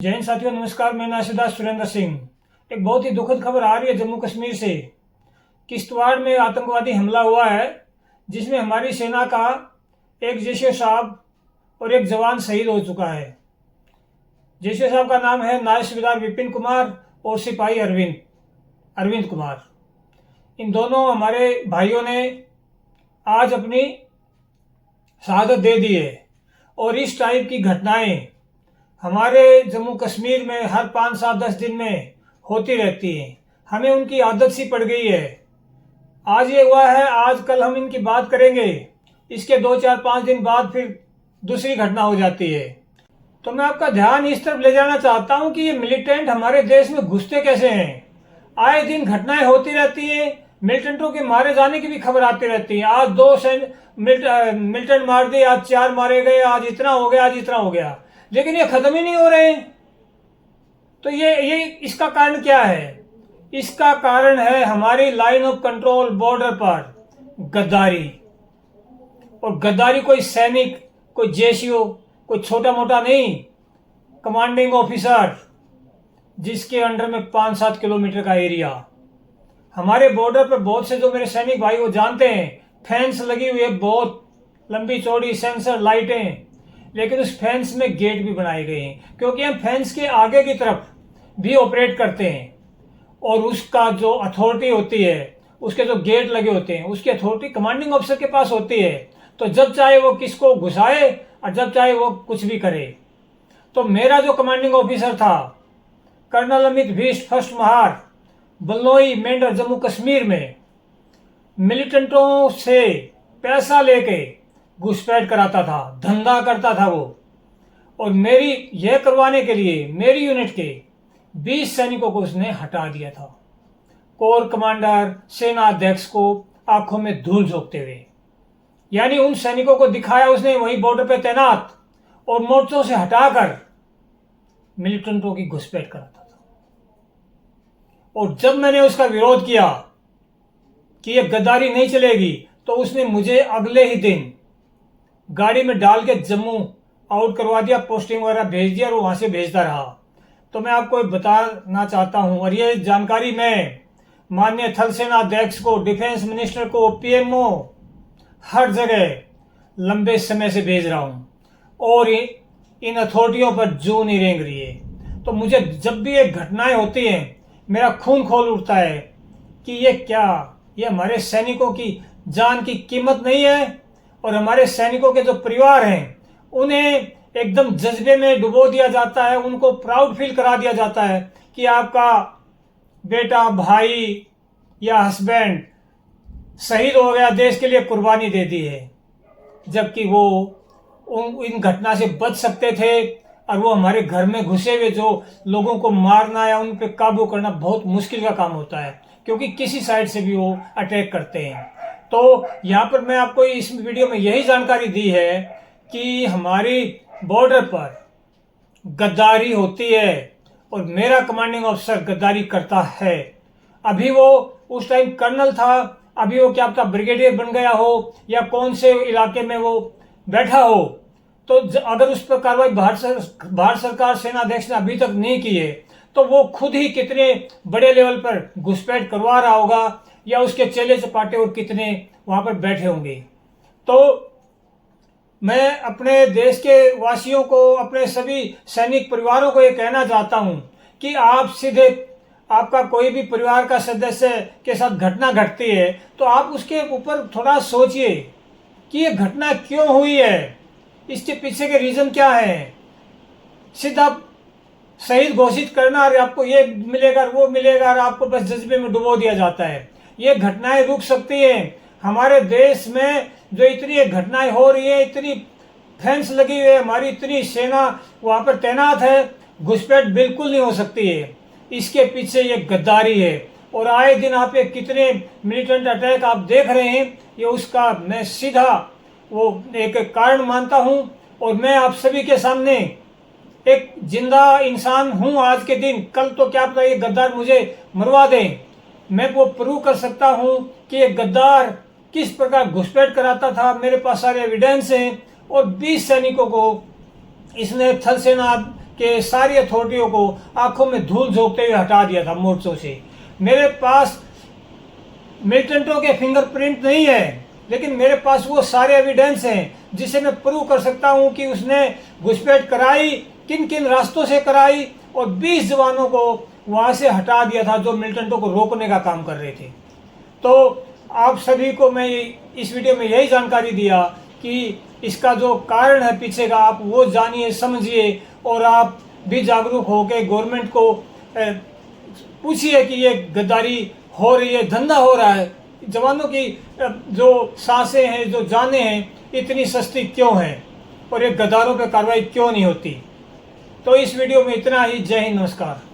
जय हिंद साथियों, नमस्कार। मैं नाशिदास सुरेंद्र सिंह। एक बहुत ही दुखद खबर आ रही है जम्मू कश्मीर से। किश्तवाड़ में आतंकवादी हमला हुआ है जिसमें हमारी सेना का एक जैशे साहब और एक जवान शहीद हो चुका है। जैशे साहब का नाम है नायब सूबेदार विपिन कुमार और सिपाही अरविंद कुमार। इन दोनों हमारे भाइयों ने आज अपनी शहादत दे दी है। और इस टाइप की घटनाएं हमारे जम्मू कश्मीर में हर 5, 7, 10 दिन में होती रहती हैं। हमें उनकी आदत सी पड़ गई है। आज ये हुआ है, आज कल हम इनकी बात करेंगे, इसके 2, 4, 5 दिन बाद फिर दूसरी घटना हो जाती है। तो मैं आपका ध्यान इस तरफ ले जाना चाहता हूं कि ये मिलिटेंट हमारे देश में घुसते कैसे हैं। आए दिन घटनाएं होती रहती हैं। मिलिटेंटों के मारे जाने की भी खबर आती रहती है। आज 2 मिलिटेंट मार दिए, आज 4 मारे गए, आज इतना हो गया, आज इतना हो गया, लेकिन ये खत्म ही नहीं हो रहे हैं। तो ये इसका कारण क्या है? इसका कारण है हमारी लाइन ऑफ कंट्रोल बॉर्डर पर गद्दारी। और गद्दारी कोई सैनिक, कोई जेसीओ, कोई छोटा मोटा नहीं, कमांडिंग ऑफिसर जिसके अंडर में 5-7 किलोमीटर का एरिया। हमारे बॉर्डर पर बहुत से जो मेरे सैनिक भाई वो जानते हैं, फेंस लगी हुई है, बहुत लंबी चौड़ी सेंसर लाइटें, लेकिन उस फेंस में गेट भी बनाए गए हैं क्योंकि हम फेंस के आगे की तरफ भी ऑपरेट करते हैं। और उसका जो अथॉरिटी होती है, उसके जो गेट लगे होते हैं, उसकी अथॉरिटी कमांडिंग ऑफिसर के पास होती है। तो जब चाहे वो किसको घुसाए और जब चाहे वो कुछ भी करे। तो मेरा जो कमांडिंग ऑफिसर था कर्नल अमित भीष्ट, फर्स्ट महार, बलनोई, मेंढर, जम्मू कश्मीर में मिलिटेंटों से पैसा लेके घुसपैठ कराता था, धंधा करता था वो। और मेरी यह करवाने के लिए मेरी यूनिट के 20 सैनिकों को उसने हटा दिया था। कोर कमांडर, सेना अध्यक्ष को आंखों में धूल झोंकते हुए, यानी उन सैनिकों को दिखाया उसने वहीं बॉर्डर पे तैनात, और मोर्चों से हटाकर मिलिटेंटों की घुसपैठ कराता था। और जब मैंने उसका विरोध किया कि यह गद्दारी नहीं चलेगी, तो उसने मुझे अगले ही दिन गाड़ी में डाल के जम्मू आउट करवा दिया, पोस्टिंग वगैरह भेज दिया, और वहां से भेजता रहा। तो मैं आपको बताना चाहता हूं, और ये जानकारी मैं माननीय थल सेना अध्यक्ष को, डिफेंस मिनिस्टर को, पीएमओ, हर जगह लंबे समय से भेज रहा हूं। और इन अथॉरिटियों पर जू नहीं रेंग रही है। तो मुझे जब भी ये घटनाएं होती हैं, मेरा खून खोल उठता है कि ये हमारे सैनिकों की जान की कीमत नहीं है। और हमारे सैनिकों के जो परिवार हैं उन्हें एकदम जज्बे में डुबो दिया जाता है, उनको प्राउड फील करा दिया जाता है कि आपका बेटा, भाई या हस्बैंड शहीद हो गया, देश के लिए कुर्बानी दे दी है। जबकि वो इन घटना से बच सकते थे, और वो हमारे घर में घुसे हुए जो लोगों को मारना या उन पर काबू करना बहुत मुश्किल का काम होता है, क्योंकि किसी साइड से भी वो अटैक करते हैं। तो यहाँ पर मैं आपको इस वीडियो में यही जानकारी दी है कि हमारी बॉर्डर पर गद्दारी होती है और मेरा कमांडिंग ऑफिसर गद्दारी करता है। अभी वो उस टाइम कर्नल था, अभी वो क्या पता ब्रिगेडियर बन गया हो या कौन से इलाके में वो बैठा हो। तो अगर उस पर कार्रवाई भारत सरकार, सेना अध्यक्ष ने अभी तक नहीं की है, तो वो खुद ही कितने बड़े लेवल पर घुसपैठ करवा रहा होगा, या उसके चेले चपाटे और कितने वहां पर बैठे होंगे। तो मैं अपने देश के वासियों को, अपने सभी सैनिक परिवारों को ये कहना चाहता हूं कि आप सीधे, आपका कोई भी परिवार का सदस्य के साथ घटना घटती है तो आप उसके ऊपर थोड़ा सोचिए कि ये घटना क्यों हुई है, इसके पीछे के रीजन क्या है। सीधा शहीद घोषित करना और आपको ये मिलेगा वो मिलेगा, और आपको बस जज्बे में डुबो दिया जाता है। ये घटनाएं रुक सकती हैं। हमारे देश में जो इतनी घटनाएं हो रही है, इतनी फेंस लगी हुई है, हमारी इतनी सेना वहां पर तैनात है, घुसपैठ बिल्कुल नहीं हो सकती है। इसके पीछे ये गद्दारी है। और आए दिन आप ये कितने मिलिटेंट अटैक आप देख रहे हैं, ये उसका मैं सीधा वो एक कारण मानता हूं। और मैं आप सभी के सामने एक जिंदा इंसान हूं आज के दिन। कल तो क्या पता ये गद्दार मुझे मरवा दें। मैं वो प्रूव कर सकता हूं कि ये गद्दार किस प्रकार घुसपैठ कराता था। मेरे पास सारे एविडेंस हैं। और 20 सैनिकों को इसने थल सेना कि सारी अथॉरिटियों को आंखों में धूल झोंकते हुए हटा दिया था मोर्चों से। मेरे पास मिलिटेंटों के फिंगरप्रिंट नहीं है, लेकिन मेरे पास वो सारे एविडेंस हैं जिसे मैं प्रूव कर सकता हूं कि उसने घुसपैठ कराई, किन किन रास्तों से कराई, और 20 जवानों को वहां से हटा दिया था जो मिलिटेंटों को रोकने का काम कर रहे थे। तो आप सभी को मैं इस वीडियो में यही जानकारी दिया कि इसका जो कारण है पीछे का, आप वो जानिए, समझिए, और आप भी जागरूक होकर गवर्नमेंट को पूछिए कि ये गद्दारी हो रही है, धंधा हो रहा है, जवानों की जो सांसें हैं, जो जानें हैं, इतनी सस्ती क्यों हैं, और ये गद्दारों पे कार्रवाई क्यों नहीं होती। तो इस वीडियो में इतना ही। जय हिंद, नमस्कार।